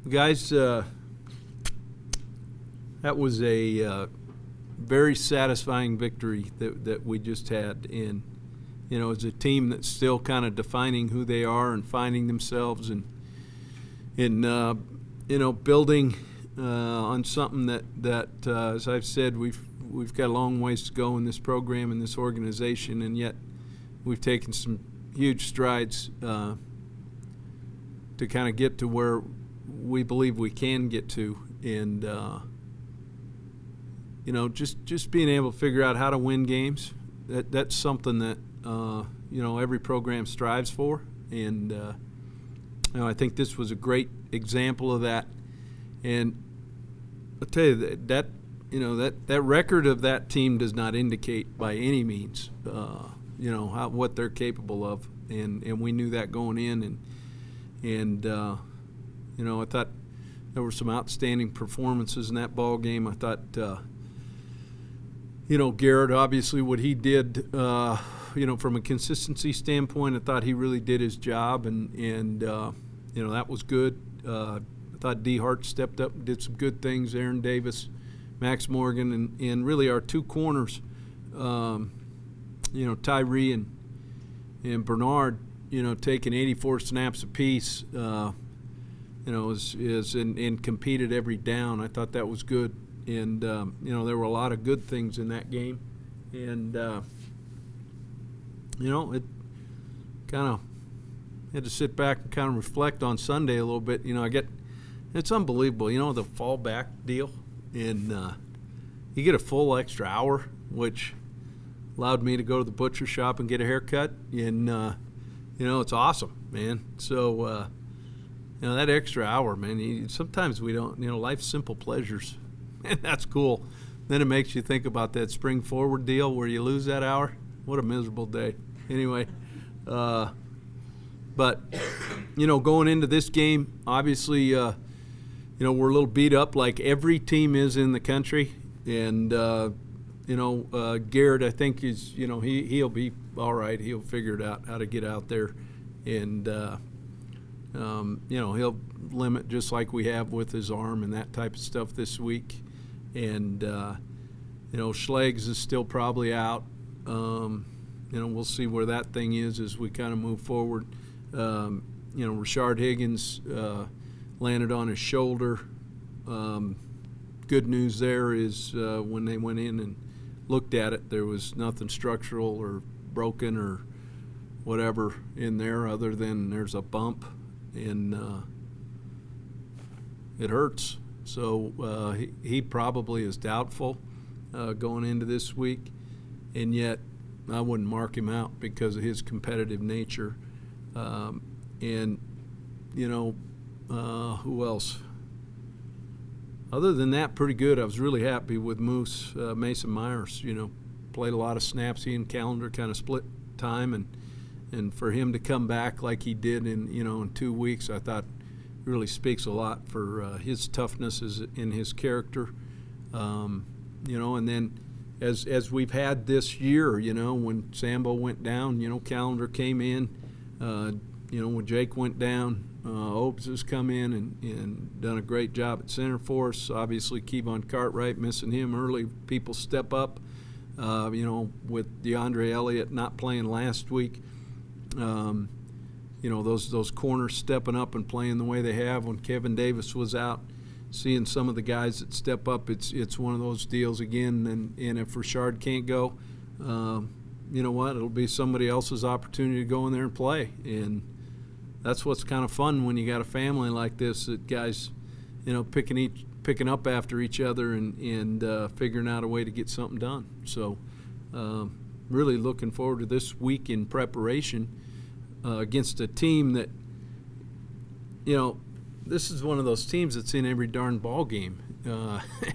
Guys, that was a very satisfying victory that we just had. And, it's a team that's still kind of defining who they are and finding themselves and building on something that as I've said, we've got a long ways to go in this program and this organization, and yet we've taken some huge strides to kind of get to where we believe we can get to, and just being able to figure out how to win games. That's something that every program strives for, and I think this was a great example of that. And I'll tell you that record of that team does not indicate by any means what they're capable of, and we knew that going in, and I thought there were some outstanding performances in that ball game. I thought Garrett, obviously what he did from a consistency standpoint, I thought he really did his job, and that was good. I thought D. Hart stepped up and did some good things. Aaron Davis, Max Morgan, and really our two corners, Tyree and Bernard, taking 84 snaps apiece, and competed every down. I thought that was good. And, there were a lot of good things in that game. And, it kind of had to sit back and kind of reflect on Sunday a little bit. It's unbelievable, the fallback deal. And you get a full extra hour, which allowed me to go to the butcher shop and get a haircut. And, it's awesome, man. So, that extra hour, man, sometimes we don't, life's simple pleasures. And that's cool. Then it makes you think about that spring forward deal where you lose that hour. What a miserable day. Anyway, but, going into this game, obviously, we're a little beat up like every team is in the country. And, Garrett, I think, is, he'll be all right. He'll figure it out how to get out there. And, he'll limit just like we have with his arm and that type of stuff this week. And, Schlegs is still probably out. We'll see where that thing is as we kind of move forward. Rashard Higgins landed on his shoulder. Good news there is when they went in and looked at it, there was nothing structural or broken or whatever in there other than there's a bump, and it hurts. So he probably is doubtful going into this week, and yet I wouldn't mark him out because of his competitive nature. Who else? Other than that, pretty good. I was really happy with Moose, Mason Myers. Played a lot of snaps. He and Callender kind of split time, and for him to come back like he did in 2 weeks, I thought really speaks a lot for his toughness in his character. And then as we've had this year, when Sambo went down, Callender came in. When Jake went down, Obes has come in and done a great job at center for us. Obviously, Kevon Cartwright, missing him early. People step up, with DeAndre Elliott not playing last week. Those corners stepping up and playing the way they have. When Kevin Davis was out, seeing some of the guys that step up, it's one of those deals again. And if Rashard can't go, you know what? It'll be somebody else's opportunity to go in there and play. And that's what's kind of fun when you got a family like this, that guys, picking up after each other and figuring out a way to get something done. So really looking forward to this week in preparation against a team that, this is one of those teams that's in every darn ball game,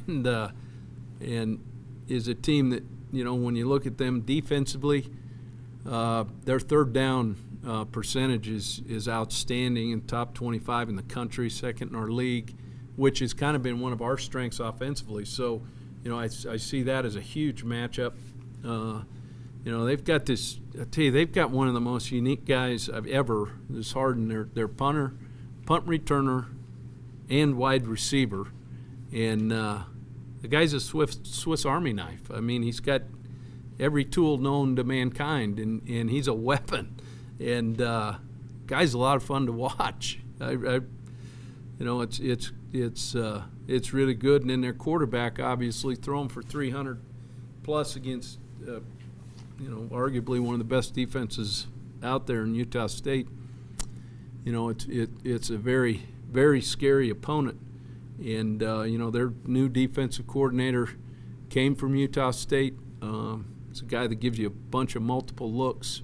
and is a team that, when you look at them defensively, their third down percentage is outstanding, in top 25 in the country, second in our league, which has kind of been one of our strengths offensively. So, I see that as a huge matchup. They've got this. I tell you, they've got one of the most unique guys I've ever. This Harden, their punter, punt returner, and wide receiver. And the guy's a Swiss Army knife. I mean, he's got every tool known to mankind, and he's a weapon. And guy's a lot of fun to watch. It's really good. And then their quarterback, obviously, throwing for 300 plus against, arguably one of the best defenses out there in Utah State. It's a very, very scary opponent. And, their new defensive coordinator came from Utah State. It's a guy that gives you a bunch of multiple looks.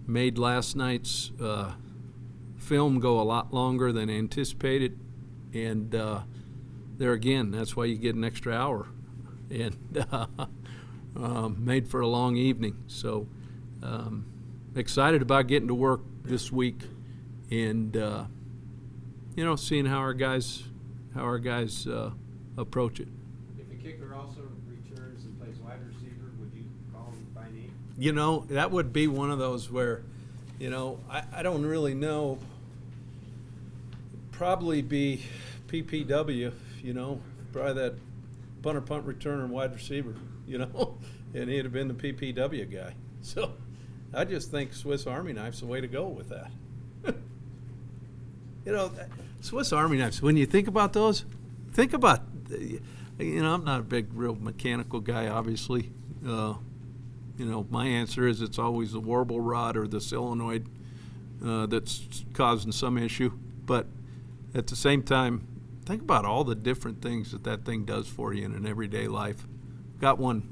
Made last night's film go a lot longer than anticipated. And there again, that's why you get an extra hour. And made for a long evening. So excited about getting to work this week and seeing how our guys approach it. If a kicker also returns and plays wide receiver, would you call him by name? That would be one of those where, I don't really know. Probably be PPW, probably that punter, punt returner, and wide receiver, and he'd have been the PPW guy. So I just think Swiss Army knife's the way to go with that. Swiss Army knives, when you think about those, I'm not a big, real mechanical guy, obviously. My answer is it's always the warble rod or the solenoid that's causing some issue. But at the same time, think about all the different things that thing does for you in an everyday life. Got one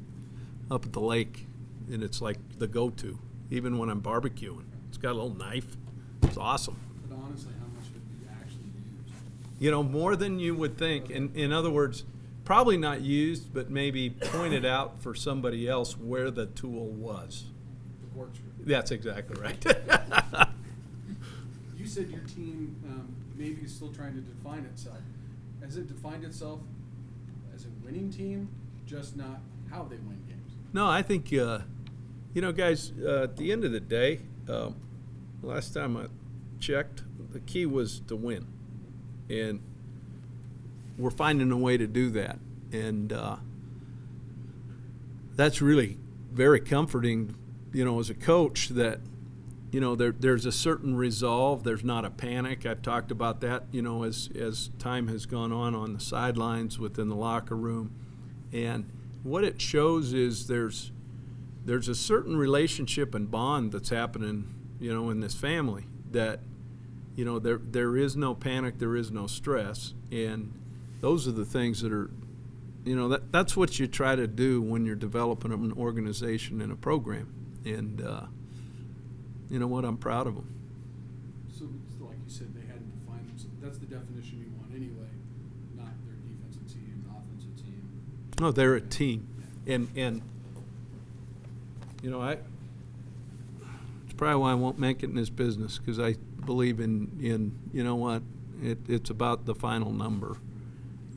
up at the lake, and it's like the go-to, even when I'm barbecuing. It's got a little knife. It's awesome. But honestly, how much would you actually use? More than you would think. In other words, probably not used, but maybe pointed out for somebody else where the tool was. The corkscrew. That's exactly right. You said your team maybe is still trying to define itself. Has it defined itself as a winning team, just not how they win games? No, I think, guys, at the end of the day, last time I checked, the key was to win. And we're finding a way to do that. And that's really very comforting, as a coach that, there's a certain resolve. There's not a panic. I've talked about that, as time has gone on the sidelines, within the locker room. And what it shows is there's a certain relationship and bond that's happening, in this family that, there is no panic, there is no stress. And those are the things that are, that's what you try to do when you're developing an organization and a program. And, you know what, I'm proud of them. So, like you said, they hadn't defined themselves. That's the definition you want anyway, not their defensive team, offensive team. No, they're a team. Yeah. And it's probably why I won't make it in this business, because I believe in it's about the final number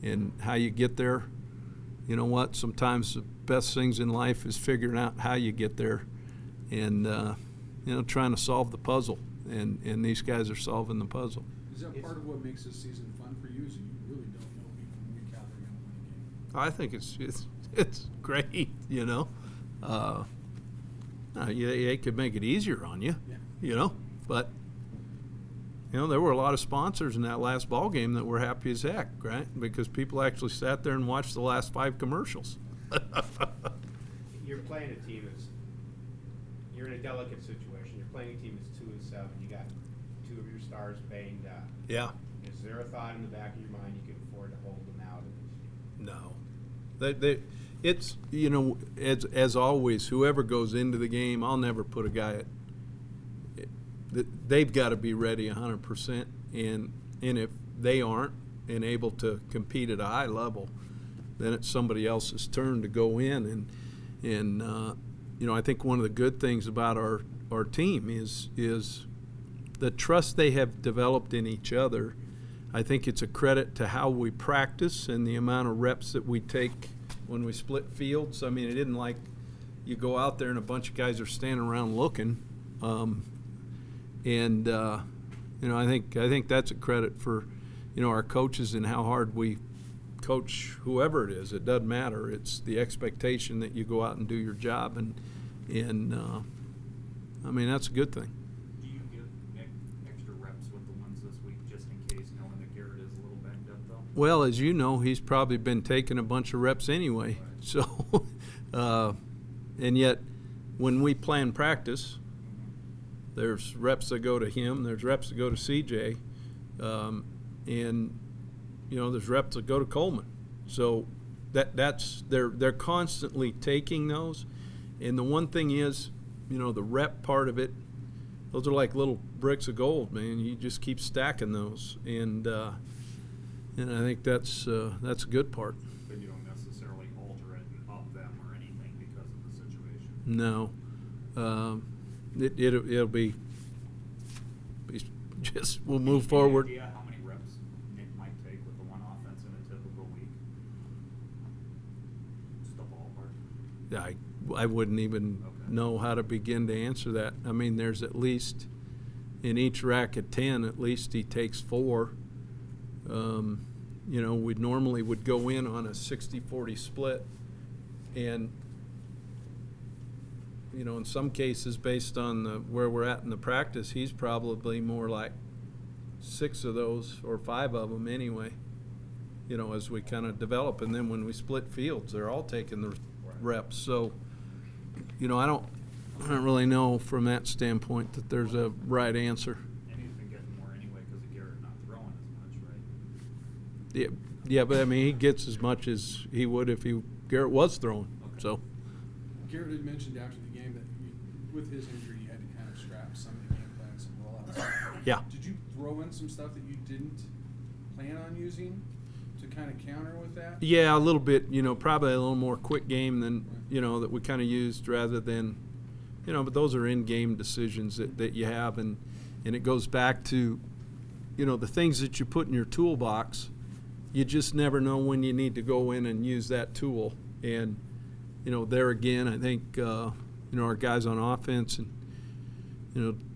and how you get there. Sometimes the best things in life is figuring out how you get there and, trying to solve the puzzle. And these guys are solving the puzzle. Is that part of what makes this season fun for you? Is you really don't know week from week how they're going to win a game? I think it's great, They could make it easier on you, Yeah. But, there were a lot of sponsors in that last ball game that were happy as heck, right? Because people actually sat there and watched the last 5 commercials. You're playing a team you're in a delicate situation. You're playing a team that's 2-7. You got 2 of your stars banged up. Yeah. Is there a thought in the back of your mind you can afford to hold them out of this game? No. It's, as always, whoever goes into the game, I'll never put a guy they've got to be ready 100%. And if they aren't and able to compete at a high level, then it's somebody else's turn to go in. And I think one of the good things about our team is the trust they have developed in each other. I think it's a credit to how we practice and the amount of reps that we take when we split fields. I mean, it isn't like you go out there and a bunch of guys are standing around looking. I think that's a credit for, our coaches and how hard we coach whoever it is. It doesn't matter. It's the expectation that you go out and do your job, and I mean, that's a good thing. Do you give Nick extra reps with the ones this week just in case, knowing that Garrett is a little banged up though? Well, as you know, he's probably been taking a bunch of reps anyway. Right. So, and yet, when we plan practice, there's reps that go to him, there's reps that go to CJ, and there's reps that go to Coleman. So that's they're constantly taking those. And the one thing is, the rep part of it, those are like little bricks of gold, man. You just keep stacking those, and I think that's a good part. But you don't necessarily alter it and up them or anything because of the situation. No, it'll be just we'll move Any forward. idea how many reps Nick might take with the one offense in a typical week? Just a ballpark. I wouldn't even Okay. know how to begin to answer that. I mean, there's at least in each rack of 10, at least he takes 4. We normally would go in on a 60-40 split, and in some cases, based on where we're at in the practice, he's probably more like 6 of those or 5 of them anyway. As we kind of develop, and then when we split fields, they're all taking the reps. So, I don't really know from that standpoint that there's a right answer. And he's been getting more anyway because of Garrett not throwing as much, right? Yeah, but I mean, he gets as much as he would if Garrett was throwing. Okay. So, Garrett had mentioned after the game that with his injury, you had to kind of scrap some of the game plans and rollouts. yeah. Did you throw in some stuff that you didn't plan on using to kind of counter with that? Yeah, a little bit, probably a little more quick game than, that we kind of used rather than, but those are in-game decisions that you have. And it goes back to, the things that you put in your toolbox, you just never know when you need to go in and use that tool. And, there again, I think, our guys on offense and,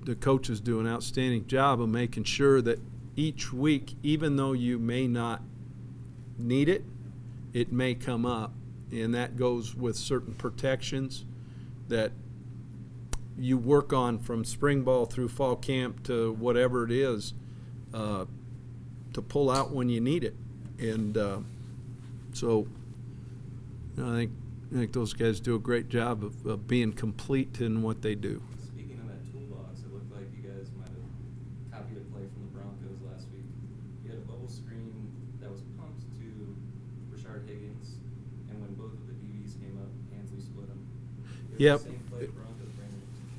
the coaches do an outstanding job of making sure that each week, even though you may not need it, it may come up, and that goes with certain protections that you work on from spring ball through fall camp to whatever it is, to pull out when you need it. And so I think those guys do a great job of being complete in what they do. Speaking of that toolbox, it looked like you guys might have copied a play from the Broncos last week. You had a bubble screen that was pumped to Rashard Higgins, and when both of the DBs came up, Hansley split them. Yep. The same play Broncos ran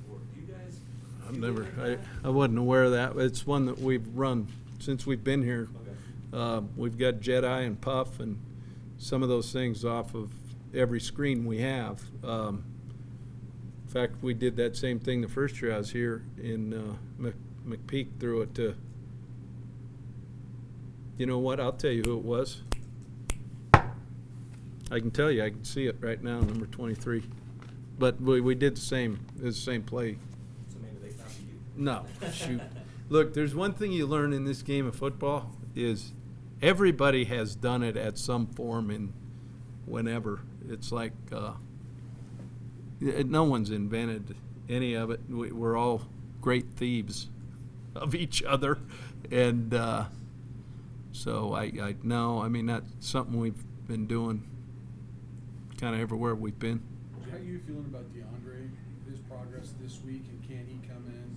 before. Do you guys? I've do never, that? I wasn't aware of that. It's one that we've run since we've been here. Okay. We've got Jedi and Puff and some of those things off of every screen we have. In fact, we did that same thing the first year I was here in McPeak, threw it to, you know what, I'll tell you who it was. I can tell you, I can see it right now, number 23. But we did the same play. So maybe they copied you. No, shoot. Look, there's one thing you learn in this game of football is everybody has done it at some form in whenever. It's like no one's invented any of it. We're all great thieves of each other. And so I know, I mean, that's something we've been doing kind of everywhere we've been. How are you feeling about DeAndre, his progress this week, and can he come in?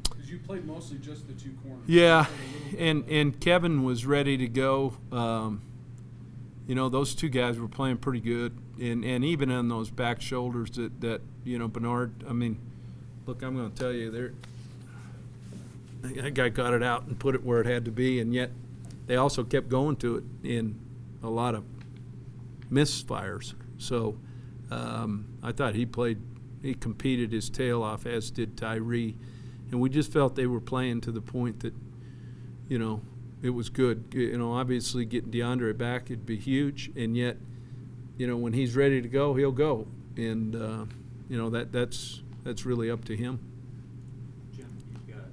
Because you played mostly just the 2 corners. Yeah, You played a little bit and Kevin was ready to go. Those 2 guys were playing pretty good, and even on those back shoulders that Bernard. I mean, look, I'm going to tell you, that guy got it out and put it where it had to be, and yet they also kept going to it in a lot of misfires. So I thought he competed his tail off, as did Tyree, and we just felt they were playing to the point that, it was good. Obviously getting DeAndre back, it'd be huge, and yet, when he's ready to go, he'll go, and that's really up to him. Jim, you've got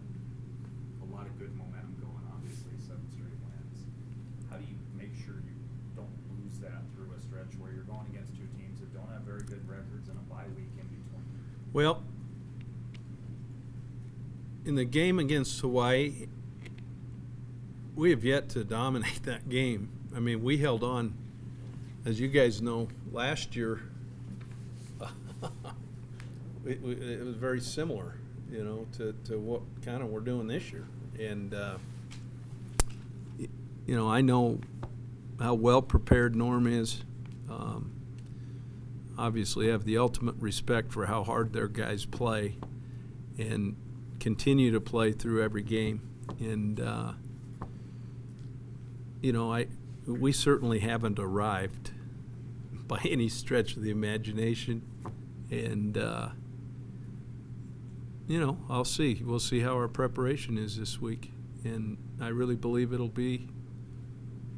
a lot of good momentum going, obviously, 7 straight wins. How do you make sure you don't lose that through a stretch where you're going against 2 teams that don't have very good records and a bye week in between? Well, in the game against Hawaii, we have yet to dominate that game. I mean, we held on, as you guys know, last year. It was very similar, you know, to what kind of we're doing this year. And, you know, I know how well prepared Norm is. Obviously, have the ultimate respect for how hard their guys play and continue to play through every game. And, you know, we certainly haven't arrived by any stretch of the imagination. And, you know, I'll see. We'll see how our preparation is this week. And I really believe it'll be,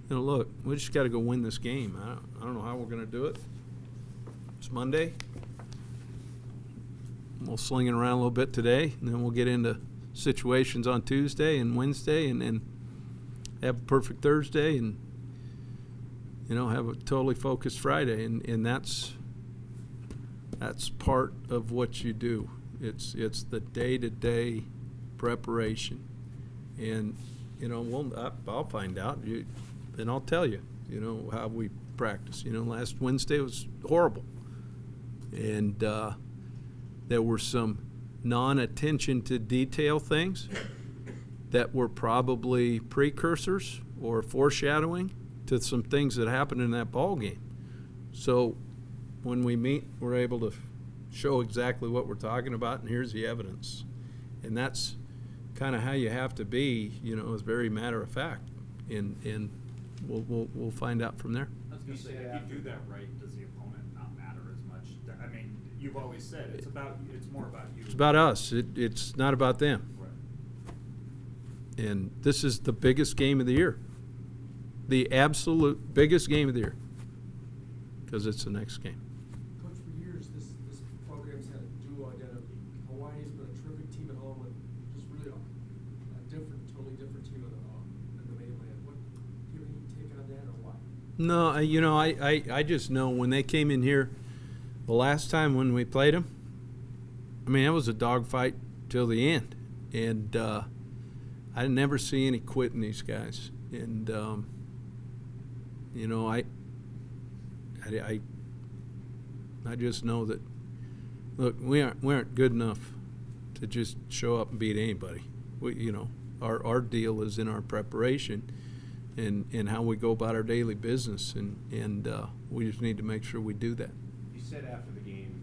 you know, look, we just got to go win this game. I don't know how we're going to do it. It's Monday. We'll sling it around a little bit today, and then we'll get into situations on Tuesday and Wednesday, and then have a perfect Thursday, and, you know, have a totally focused Friday. And that's part of what you do. It's the day-to-day preparation, and, you know, I'll find out. Then I'll tell you, you know, how we practice. You know, last Wednesday was horrible, and there were some non-attention to detail things that were probably precursors or foreshadowing to some things that happened in that ball game. So when we meet, we're able to show exactly what we're talking about, and here's the evidence. And that's kind of how you have to be, you know, as very matter of fact. And we'll find out from there. I was going to say, if you do that right, does the opponent not matter as much? I mean, you've always said it's more about you. It's about us. It's not about them. Right. And this is the biggest game of the year. The absolute biggest game of the year. Because it's the next game. Coach, for years, this program's had a dual identity. Hawaii's been a terrific team at home and just really a totally different team in the mainland. What, do you have any take on that, or why? No, you know, I just know when they came in here the last time when we played them, I mean, it was a dogfight till the end. And I never see any quitting these guys. And, you know, I just know that, look, we aren't good enough to just show up and beat anybody. You know, our deal is in our preparation and how we go about our daily business, and we just need to make sure we do that. You said after the game,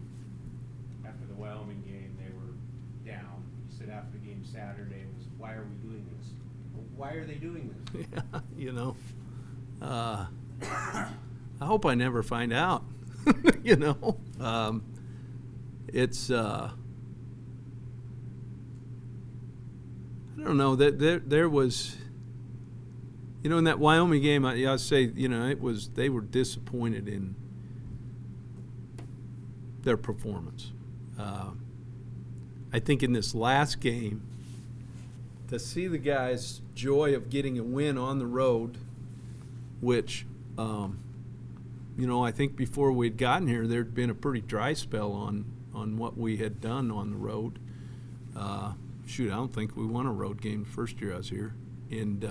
after the Wyoming game, they were down. You said after the game Saturday was, why are we doing this? Why are they doing this? Yeah, you know, I hope I never find out. You know, it's I don't know, that there was, you know, in that Wyoming game, I say, you know, they were disappointed in their performance. I think in this last game, to see the guys' joy of getting a win on the road, which, you know, I think before we'd gotten here, there'd been a pretty dry spell on what we had done on the road. Shoot, I don't think we won a road game the first year I was here. And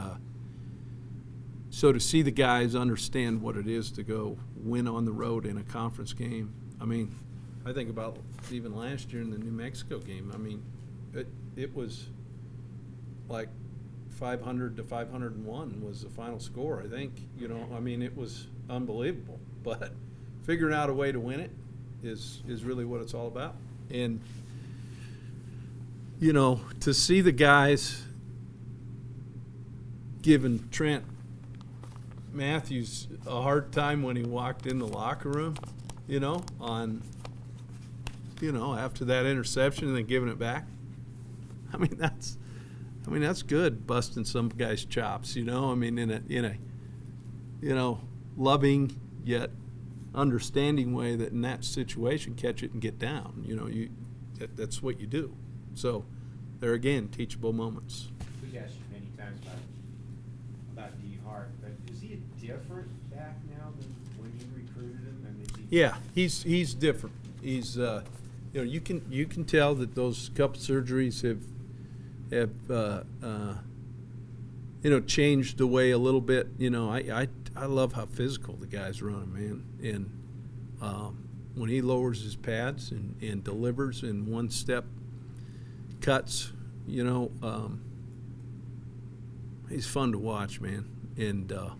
so to see the guys understand what it is to go win on the road in a conference game, I mean, I think about even last year in the New Mexico game. I mean, it was like 500 to 501 was the final score, I think. You know, I mean, it was unbelievable. But figuring out a way to win it is really what it's all about. And, you know, to see the guys giving Trent Matthews a hard time when he walked in the locker room, you know, after that interception and then giving it back. I mean, that's good, busting some guy's chops, you know. I mean, in a you know, loving yet understanding way that in that situation, catch it and get down. You know, that's what you do. So, there again, teachable moments. We've asked you many times about D Hart, but is he a different back now than when you recruited him? I mean, is he? Yeah, he's different. He's you can tell that those couple surgeries have changed the way a little bit. I love how physical the guy's running, man. And when he lowers his pads and delivers in one step cuts, he's fun to watch, man. And let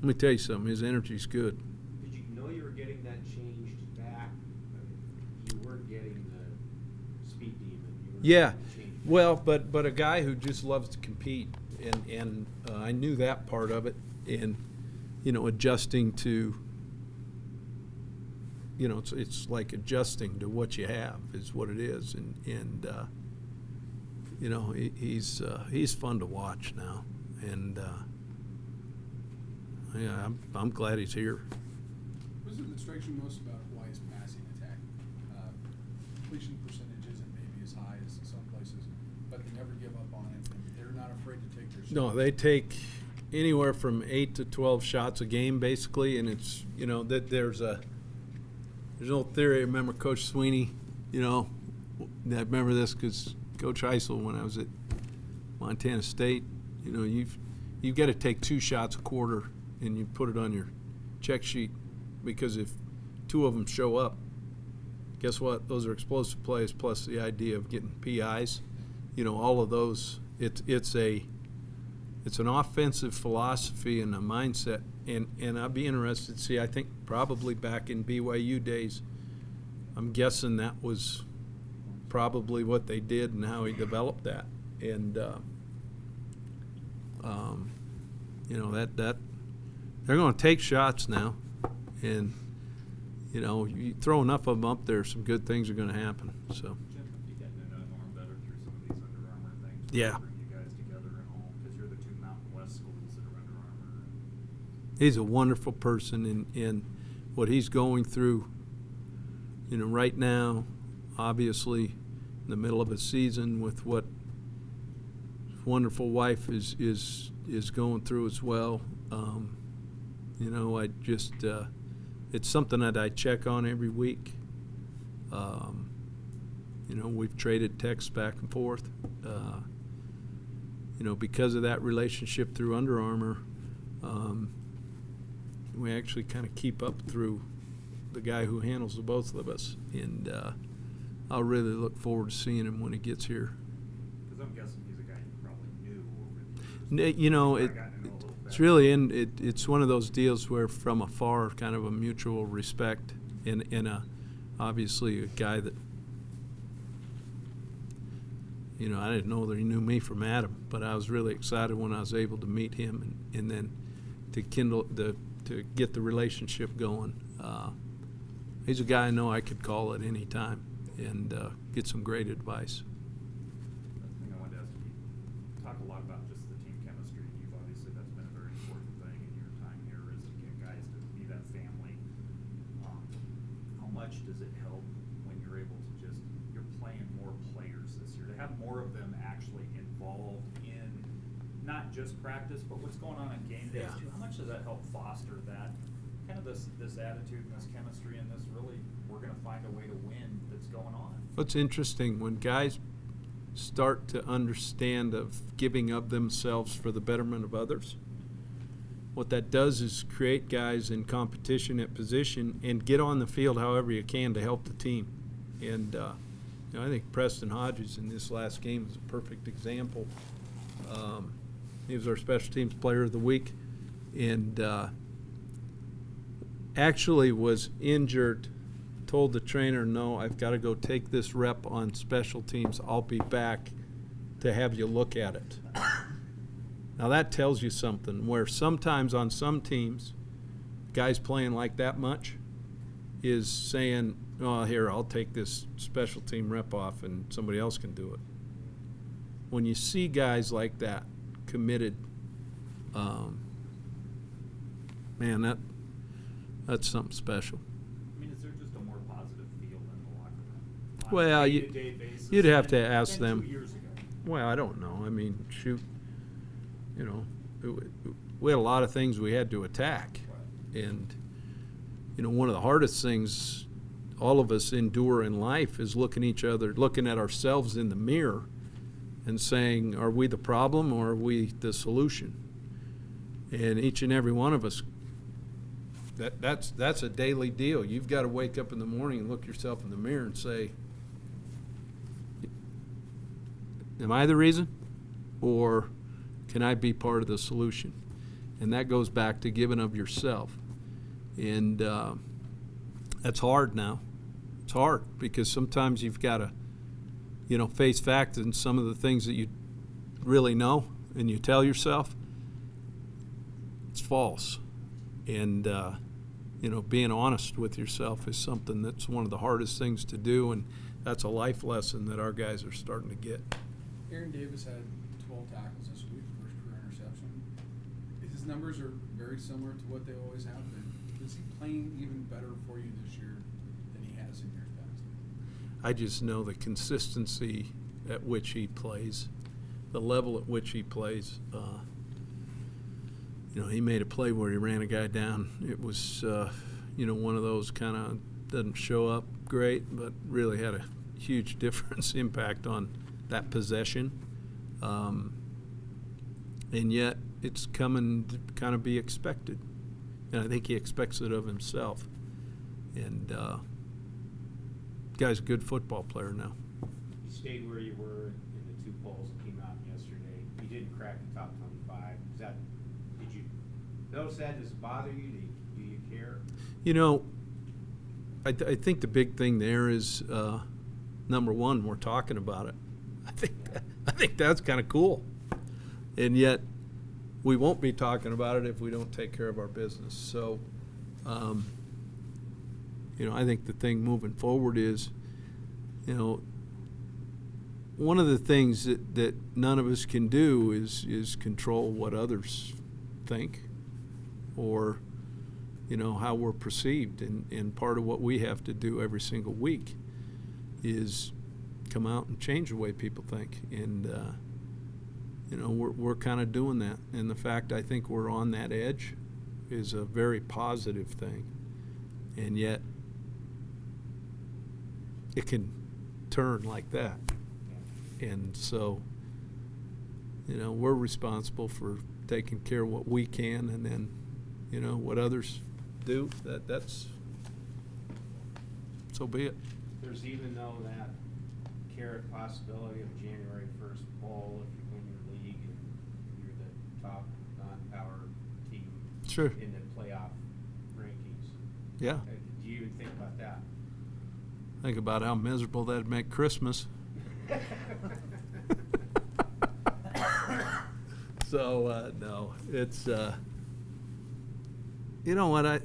me tell you something, his energy's good. Did you know you were getting that changed back? I mean, you weren't getting the speed demon. You were Yeah, getting the changed well, back. but a guy who just loves to compete, and I knew that part of it, and adjusting to, it's like adjusting to what you have is what it is, and he's fun to watch now, and yeah, I'm glad he's here. What is it that strikes you most about Hawaii's passing attack? Completion percentages and maybe as high as some places, but they never give up on it, and they're not afraid to take their shots. No, they take anywhere from 8 to 12 shots a game, basically, and it's that there's an old theory. I remember Coach Sweeney. I remember this because Coach Heisel, when I was at Montana State, you've got to take 2 shots a quarter, and you put it on your check sheet, because if 2 of them show up, guess what? Those are explosive plays, plus the idea of getting PIs. All of those. It's an offensive philosophy and a mindset, and I'd be interested to see. I think probably back in BYU days, I'm guessing that was probably what they did and how he developed that. And that they're going to take shots now, and you throw enough of them up there, some good things are going to happen. So. Jim, you getting to know Norm better through some of these Under Armour things? Yeah. Bring you guys together and all, because you're the 2 Mountain West schools that are Under Armour. He's a wonderful person, and what he's going through, right now, obviously, in the middle of a season with what his wonderful wife is going through as well. I just it's something that I check on every week. We've traded texts back and forth. Because of that relationship through Under Armour, we actually kind of keep up through the guy who handles the both of us, and I'll really look forward to seeing him when he gets here. Because I'm guessing he's a guy you probably knew over the years. It's really it's one of those deals where from afar, kind of a mutual respect, and obviously a guy that I didn't know that he knew me from Adam, but I was really excited when I was able to meet him and then to to get the relationship going. He's a guy I know I could call at any time and get some great advice. The thing I wanted to ask you talk a lot about just the team chemistry. You've obviously, that's been a very important thing in your time here, is to get guys to be that family. How much does it help when you're able to you're playing more players this year, to have more of them actually involved in not just practice, but what's going on game days Yeah. too? How much does that help foster that kind of this attitude and this chemistry and this really, we're going to find a way to win that's going on? What's interesting, when guys start to understand of giving of themselves for the betterment of others, what that does is create guys in competition at position and get on the field however you can to help the team. And I think Preston Hodges in this last game is a perfect example. He was our special teams player of the week, and actually was injured, told the trainer, no, I've got to go take this rep on special teams. I'll be back to have you look at it. Now that tells you something, where sometimes on some teams, guys playing like that much is saying, oh, here, I'll take this special team rep off and somebody else can do it. When you see guys like that committed, man, that's something special. I mean, is there just a more positive feel in the locker room? Well, On a day-to-day basis you'd have to than ask them. 2 years ago? Well, I don't know. I mean, shoot, you know, we had a lot of things we had to attack. And, you know, one of the hardest things all of us endure in life is looking at ourselves in the mirror and saying, are we the problem or are we the solution? And each and every one of us, that's a daily deal. You've got to wake up in the morning and look yourself in the mirror and say, am I the reason, or can I be part of the solution? And that goes back to giving of yourself. And that's hard now. It's hard because sometimes you've got to, you know, face facts and some of the things that you really know and you tell yourself, it's false. And, you know, being honest with yourself is something that's one of the hardest things to do, and that's a life lesson that our guys are starting to get. Aaron Davis had 12 tackles this week, first career interception. His numbers are very similar to what they always have been. Is he playing even better for you this year than he has in years past? I just know the consistency at which he plays, the level at which he plays. You know, he made a play where he ran a guy down. It was, you know, one of those kind of doesn't show up great, but really had a huge difference impact on that possession. And yet it's coming to kind of be expected. And I think he expects it of himself. And guy's a good football player now. You stayed where you were in the 2 polls that came out yesterday. You didn't crack the top 25. Did you notice that? Does it bother you? Do you care? You know, I think the big thing there is, number one, we're talking about it. I think that's kind of cool. And yet we won't be talking about it if we don't take care of our business. So, you know, I think the thing moving forward is, you know, one of the things that none of us can do is control what others think or, you know, how we're perceived. And part of what we have to do every single week is come out and change the way people think. And, you know, we're kind of doing that. And the fact I think we're on that edge is a very positive thing. And yet it can turn like that. And so, you know, we're responsible for taking care of what we can, and then, you know, what others do, that's so be it. There's even though that carrot possibility of January 1st poll if you win your league and you're the top non-power team Sure. in the playoff rankings. Yeah. Do you even think about that? Think about how miserable that'd make Christmas. So no, it's you know what, I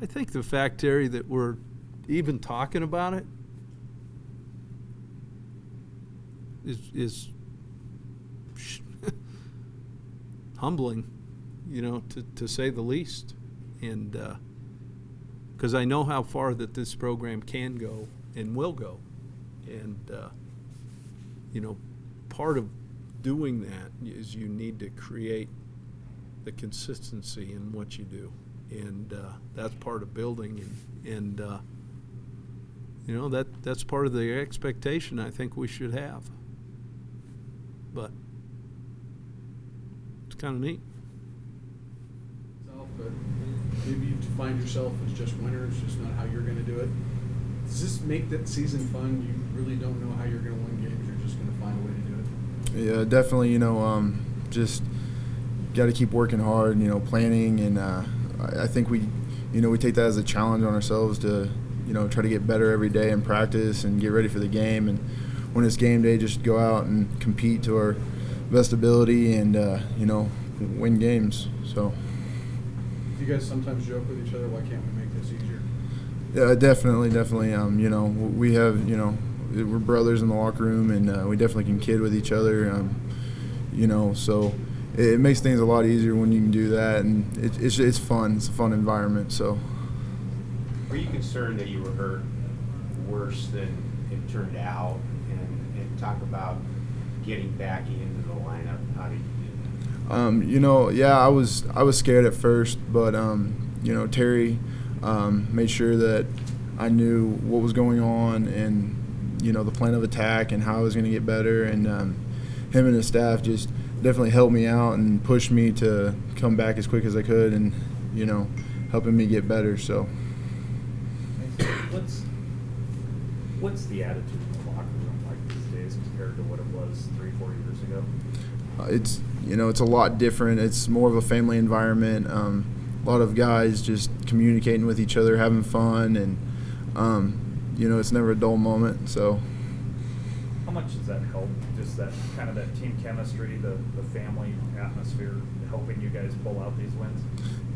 think the fact, Terry, that we're even talking about it is humbling, you know, to say the least. And because I know how far that this program can go and will go. And, you know, part of doing that is you need to create the consistency in what you do. And that's part of building. And you know, that's part of the expectation I think we should have. But it's kind of neat. But maybe you find yourself as just winners, just not how you're going to do it. Does this make that season fun? You really don't know how you're going to win games. You're just going to find a way to do it. Yeah, definitely. You know, just got to keep working hard. You know, planning, and I think we take that as a challenge on ourselves to, you know, try to get better every day in practice and get ready for the game. And when it's game day, just go out and compete to our best ability and you know, win games. So. Do you guys sometimes joke with each other, why can't we make this easier? Yeah, definitely. You know, we have, you know, we're brothers in the locker room, and we definitely can kid with each other. You know, so it makes things a lot easier when you can do that, and it's fun. It's a fun environment. So. Were you concerned that you were hurt worse than it turned out, and talk about getting back into the lineup. How did you do that? You know, yeah, I was scared at first, but you know, Terry made sure that I knew what was going on and, you know, the plan of attack and how I was going to get better. And him and his staff just definitely helped me out and pushed me to come back as quick as I could and, you know, helping me get better. So. What's the attitude in the locker room like these days compared to what it was 3-4 years ago? It's, you know, it's a lot different. It's more of a family environment. A lot of guys just communicating with each other, having fun, and you know, it's never a dull moment. So. How much does that help? Just that kind of that team chemistry, the family atmosphere, helping you guys pull out these wins?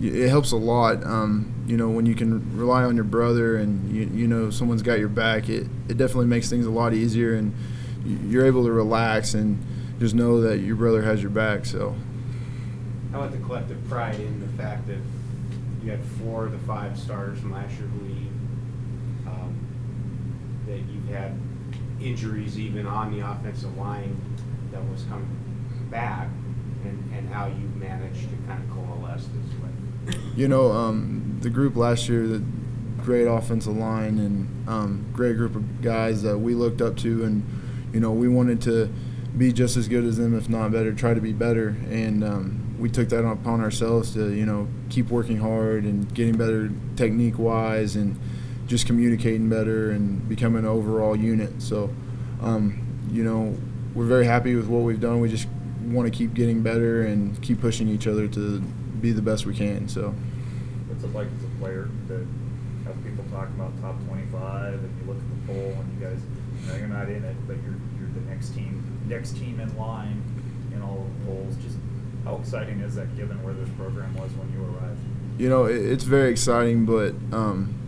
It helps a lot. You know, when you can rely on your brother and you know someone's got your back, it definitely makes things a lot easier, and you're able to relax and just know that your brother has your back. So. How about the collective pride in the fact that you had 4 of the 5 starters from last year who leave, that you've had injuries even on the offensive line that was coming back, and how you managed to kind of coalesce this way? You know, the group last year, the great offensive line and great group of guys that we looked up to, and, you know, we wanted to be just as good as them, if not better, try to be better. And we took that upon ourselves to, you know, keep working hard and getting better technique-wise and just communicating better and becoming an overall unit. So, you know, we're very happy with what we've done. We just want to keep getting better and keep pushing each other to be the best we can. So. What's it like as a player to have people talking about top 25 and you look at the poll and you guys, you know, you're not in it, but you're the next team in line in all the polls. Just how exciting is that given where this program was when you arrived? You know, it's very exciting, but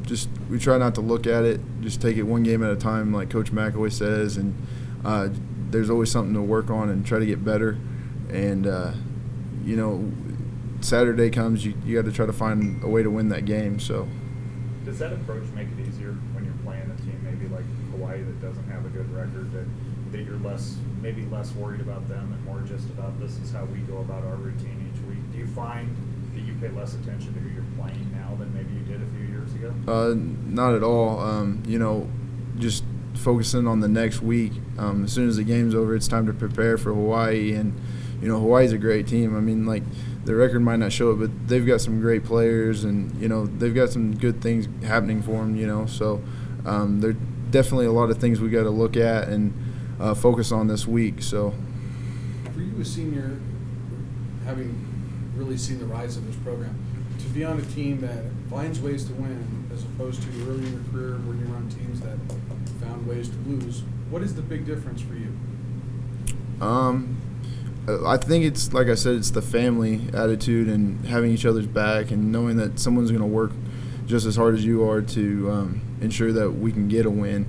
just we try not to look at it. Just take it one game at a time, like Coach Mack always says, and there's always something to work on and try to get better. And you know, Saturday comes, you got to try to find a way to win that game. So. Does that approach make it easier when you're playing a team maybe like Hawaii that doesn't have a good record, that you're maybe less worried about them and more just about this is how we go about our routine each week? Do you find that you pay less attention to who you're playing now than maybe you did a few years ago? Not at all. You know, just focusing on the next week. As soon as the game's over, it's time to prepare for Hawaii. And, you know, Hawaii's a great team. I mean, like, the record might not show it, but they've got some great players, and, you know, they've got some good things happening for them, you know. So there are definitely a lot of things we got to look at and focus on this week. So. For you, a senior, having really seen the rise of this program, to be on a team that finds ways to win as opposed to early in your career where you're on teams that found ways to lose, what is the big difference for you? I think it's, like I said, it's the family attitude and having each other's back and knowing that someone's going to work just as hard as you are to ensure that we can get a win.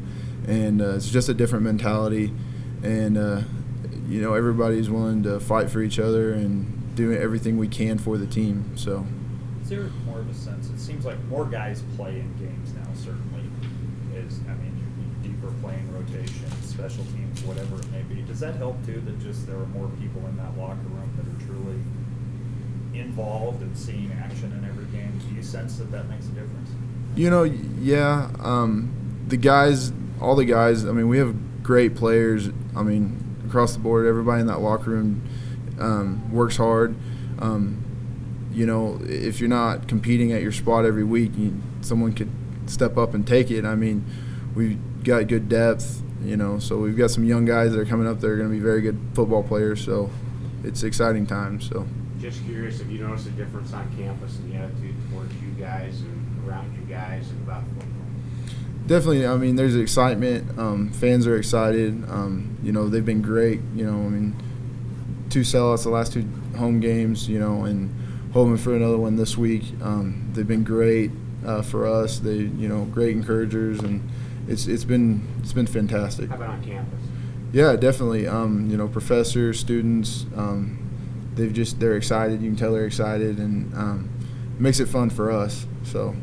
And it's just a different mentality. And, you know, everybody's willing to fight for each other and do everything we can for the team. So. Is there more of a sense? It seems like more guys play in games now, certainly. Deeper playing rotation, special teams, whatever it may be. Does that help too, that just there are more people in that locker room that are truly involved and seeing action in every game? Do you sense that makes a difference? You know, yeah. All the guys, I mean, we have great players. I mean, across the board, everybody in that locker room works hard. You know, if you're not competing at your spot every week, someone could step up and take it. I mean, we've got good depth, you know, so we've got some young guys that are coming up that are going to be very good football players, so it's exciting times. So. Just curious if you notice a difference on campus in the attitude towards you guys and around you guys and about football. Definitely. I mean, there's excitement. Fans are excited. You know, they've been great. You know, I mean, 2 sellouts the last 2 home games, you know, and hoping for another one this week. They've been great for us. They, you know, great encouragers, and it's been fantastic. How about on campus? Yeah, definitely. You know, professors, students, they're excited. You can tell they're excited, and it makes it fun for us. So.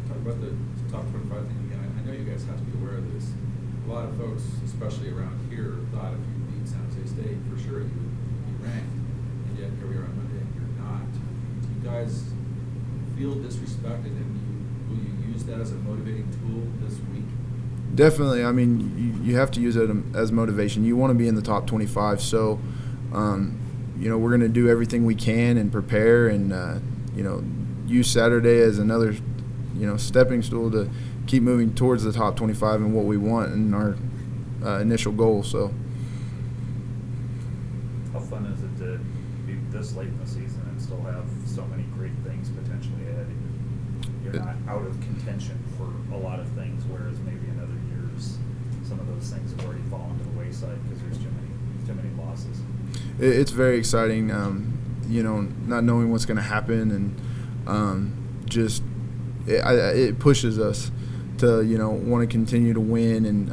Talk about the top 25 thing again. I know you guys have to be aware of this. A lot of folks, especially around here, thought if you beat San Jose State, for sure you would be ranked. And yet here we are on Monday and you're not. Do you guys feel disrespected, and will you use that as a motivating tool this week? Definitely. I mean, you have to use it as motivation. You want to be in the top 25. So, we're going to do everything we can and prepare and, use Saturday as another, stepping stool to keep moving towards the top 25 and what we want and our initial goal. So, How fun is it to be this late in the season and still have so many great things potentially ahead of you? You're not out of contention for a lot of things, whereas maybe in other years, some of those things have already fallen to the wayside because there's too many losses. It's very exciting, not knowing what's going to happen, and it pushes us to, want to continue to win and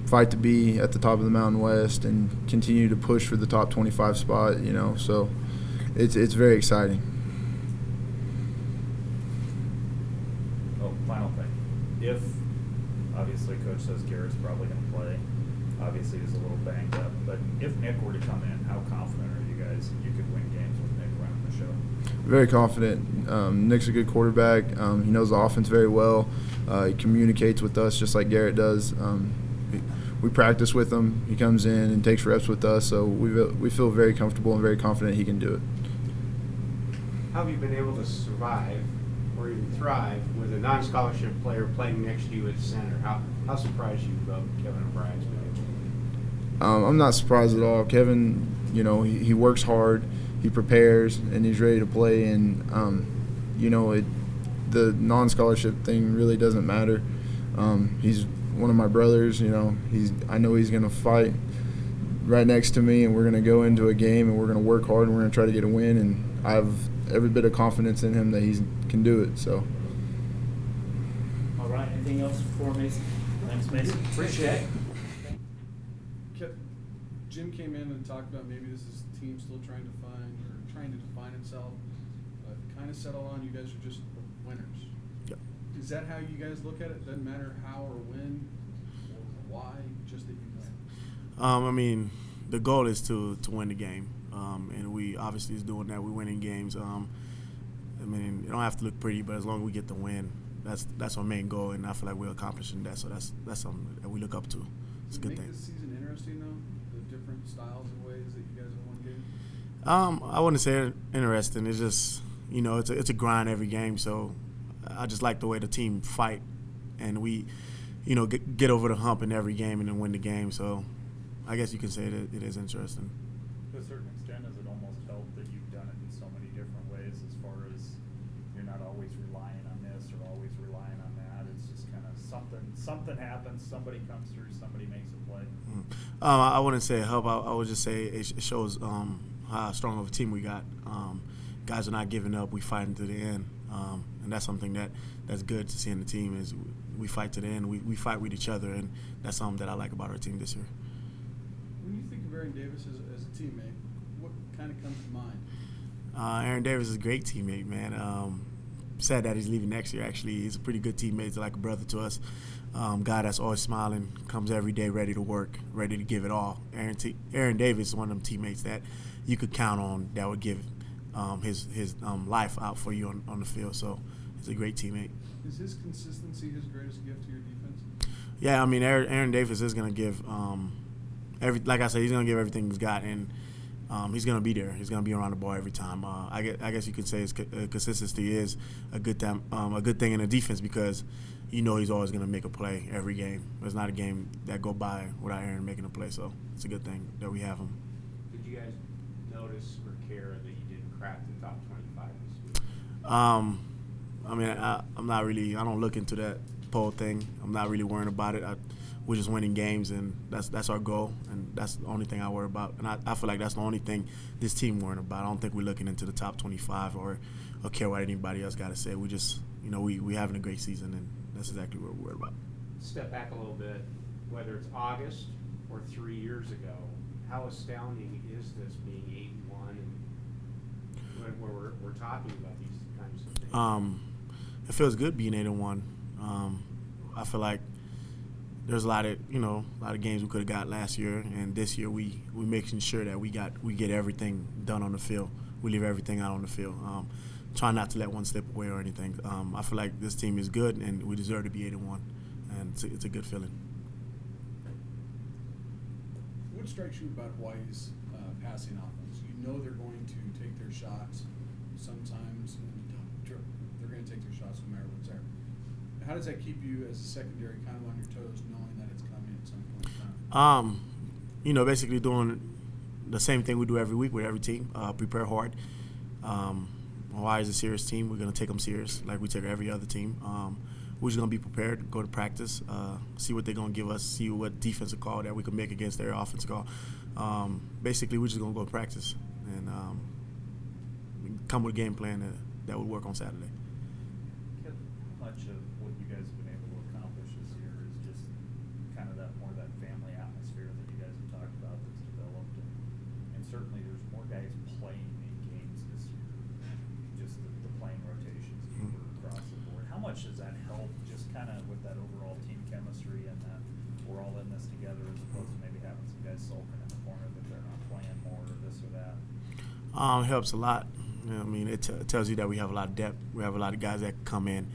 fight to be at the top of the Mountain West and continue to push for the top 25 spot, so it's very exciting. Oh, final thing. If, obviously, Coach says Garrett's probably going to play, obviously he's a little banged up, but if Nick were to come in, how confident are you guys you could win games with Nick running the show? Very confident. Nick's a good quarterback. He knows the offense very well. He communicates with us just like Garrett does. We practice with him. He comes in and takes reps with us, so we feel very comfortable and very confident he can do it. How have you been able to survive or even thrive with a non-scholarship player playing next to you at center? How surprised you about Kevin O'Brien's been able to? I'm not surprised at all. Kevin, he works hard, he prepares, and he's ready to play. And the non-scholarship thing really doesn't matter. He's one of my brothers. I know he's going to fight right next to me, and we're going to go into a game and we're going to work hard and we're going to try to get a win. And I have every bit of confidence in him that he can do it. So. All right. Anything else for Mason? Thanks, Mason. Appreciate it. Jim came in and talked about maybe this is a team still trying to define itself, but kind of settle on you guys are just winners. Yep. Is that how you guys look at it? Doesn't matter how or when or why, just that you win. The goal is to win the game, and we obviously is doing that. We're winning games. It don't have to look pretty, but as long as we get the win, that's our main goal, and I feel like we're accomplishing that. So that's something that we look up to. It's a good thing. Make this season interesting though, the different styles and ways that you guys have won games. I wouldn't say interesting. It's just it's a grind every game. So I just like the way the team fight, and we get over the hump in every game and then win the game. So I guess you can say that it is interesting. To a certain extent, has it almost helped that you've done it in so many different ways, as far as you're not always relying on this or always relying on that? It's just kind of something happens, somebody comes through, somebody makes a play. I wouldn't say it help. I would just say it shows how strong of a team we got. Guys are not giving up. We fighting to the end, and that's something that's good to see in the team. Is we fight to the end. We fight with each other, and that's something that I like about our team this year. When you think of Aaron Davis as a teammate, what kind of comes to mind? Aaron Davis is a great teammate, man. Sad that he's leaving next year, actually. He's a pretty good teammate. He's like a brother to us. Guy that's always smiling, comes every day ready to work, ready to give it all. Aaron Davis is one of them teammates that you could count on that would give his life out for you on the field. So he's a great teammate. Is his consistency his greatest gift to your defense? Yeah, Aaron Davis is going to give like I said, he's going to give everything he's got, and he's going to be there. He's going to be around the ball every time. I guess you could say his consistency is a good thing in the defense, because he's always going to make a play every game. There's not a game that go by without Aaron making a play, so it's a good thing that we have him. Did you guys notice or care that you didn't crack the top 25 this week? I'm not really. I don't look into that poll thing. I'm not really worrying about it. We're just winning games, and that's our goal, and that's the only thing I worry about. And I feel like that's the only thing this team worrying about. I don't think we're looking into the top 25 or care what anybody else got to say. We just, we having a great season, and that's exactly what we're worried about. Step back a little bit, whether it's August or 3 years ago, how astounding is this being 8-1, and where we're talking about these kinds of things? It feels good being 8-1. I feel like there's a lot of games we could have got last year, and this year we making sure that we get everything done on the field. We leave everything out on the field. Try not to let one slip away or anything. I feel like this team is good, and we deserve to be 8-1, and it's a good feeling. What strikes you about Hawaii's passing offense? You know they're going to take their shots sometimes. They're going to take their shots no matter what's there. How does that keep you as a secondary kind of on your toes, knowing that it's coming at some point in time? Basically doing the same thing we do every week with every team. Prepare hard. Hawaii is a serious team. We're going to take them serious like we take every other team. We're just going to be prepared, go to practice, see what they're going to give us, see what defensive call that we can make against their offensive call. Basically, we're just going to go to practice and come with a game plan that would work on Saturday. How much of what you guys have been able to accomplish this year is just kind of that family atmosphere that you guys have talked about that's developed, and certainly there's more guys playing in games this year, just the playing rotations across the board. How much does that help just kind of with that overall team chemistry and that we're all in this together as opposed to maybe having some guys sulking in the corner that they're not playing more or this or that? It helps a lot. It tells you that we have a lot of depth. We have a lot of guys that come in.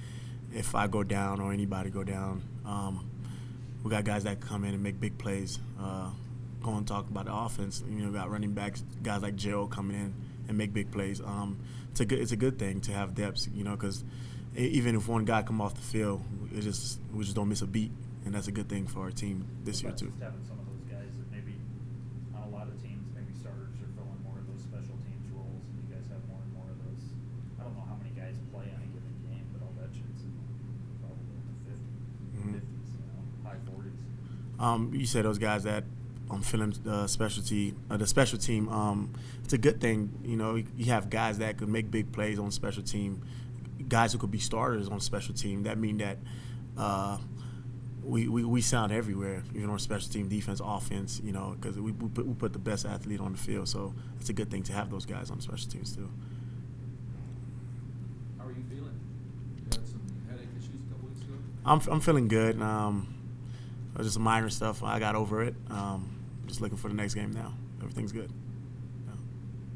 If I go down or anybody go down, we got guys that come in and make big plays. Going to talk about the offense, we got running backs, guys like Joe coming in and make big plays. It's a good thing to have depth, because even if one guy come off the field, we just don't miss a beat, and that's a good thing for our team this year too. Just having some of those guys that maybe on a lot of teams, maybe starters are filling more of those special teams roles, and you guys have more and more of those. I don't know how many guys play on a given game, but I'll bet you it's probably in the 50s, high 40s. You said those guys that filling the special team. It's a good thing. You have guys that could make big plays on special team, guys who could be starters on special team. That mean that we sound everywhere, even on special team, defense, offense. Because we put the best athlete on the field. So it's a good thing to have those guys on special teams too. How are you feeling? You had some headache issues a couple weeks ago? I'm feeling good. Just some minor stuff. I got over it. Just looking for the next game now. Everything's good. Yeah.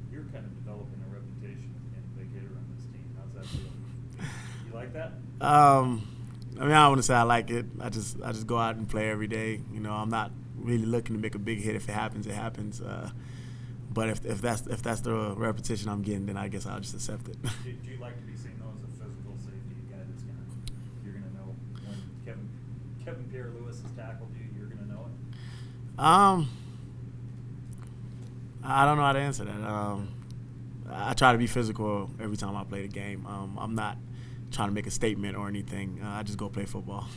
You're kind of developing a reputation in big hitter on this team. How's that feel? You like that? I don't want to say I like it. I just go out and play every day. I'm not really looking to make a big hit. If it happens, it happens. But if that's the repetition I'm getting, then I guess I'll just accept it. Do you like to be seen though as a physical safety guy that's you're gonna know when Kevin Pierre-Louis has tackled you, you're gonna know it? I don't know how to answer that. I try to be physical every time I play the game. I'm not trying to make a statement or anything. I just go play football.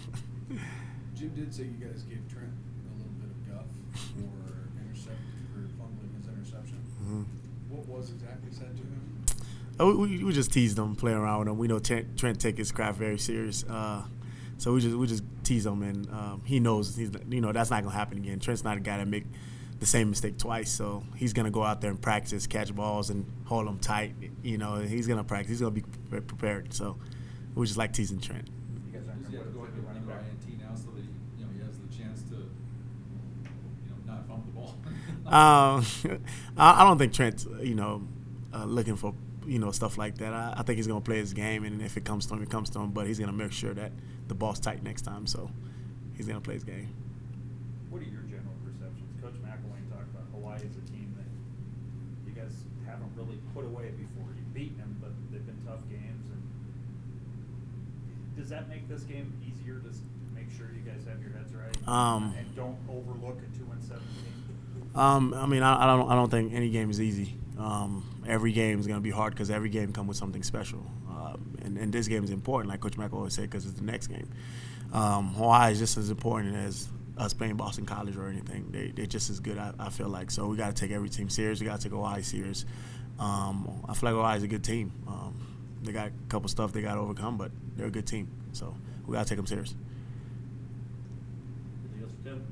Jim did say you guys gave Trent a little bit of guff for fumbling his interception. Mm-hmm. What was exactly said to him? We just teased him, play around with him. We know Trent take his craft very serious. So we just tease him, and he knows that's not gonna happen again. Trent's not a guy that make the same mistake twice, so he's gonna go out there and practice, catch balls, and hold them tight. He's gonna practice. He's gonna be prepared. So we just like teasing Trent. You guys aren't Does he have to go into running back INT now so that he has the chance to not fumble the ball? I don't think Trent's looking for stuff like that. I think he's gonna play his game, and if it comes to him, it comes to him. But he's gonna make sure that the ball's tight next time. So he's gonna play his game. What are your general perceptions? Coach McElwain talked about Hawaii as a team that you guys haven't really put away before. You've beaten them, but they've been tough games. And does that make this game easier to make sure you guys have your heads right and don't overlook a 2-7 team? I don't think any game is easy. Every game is going to be hard because every game comes with something special. And this game is important, like Coach Mack always said, because it's the next game. Hawaii is just as important as us playing Boston College or anything. They're just as good, I feel like. So we got to take every team serious. We got to take Hawaii serious. I feel like Hawaii is a good team. They got a couple stuff they got to overcome, but they're a good team. So we got to take them serious. Anything else for Tim?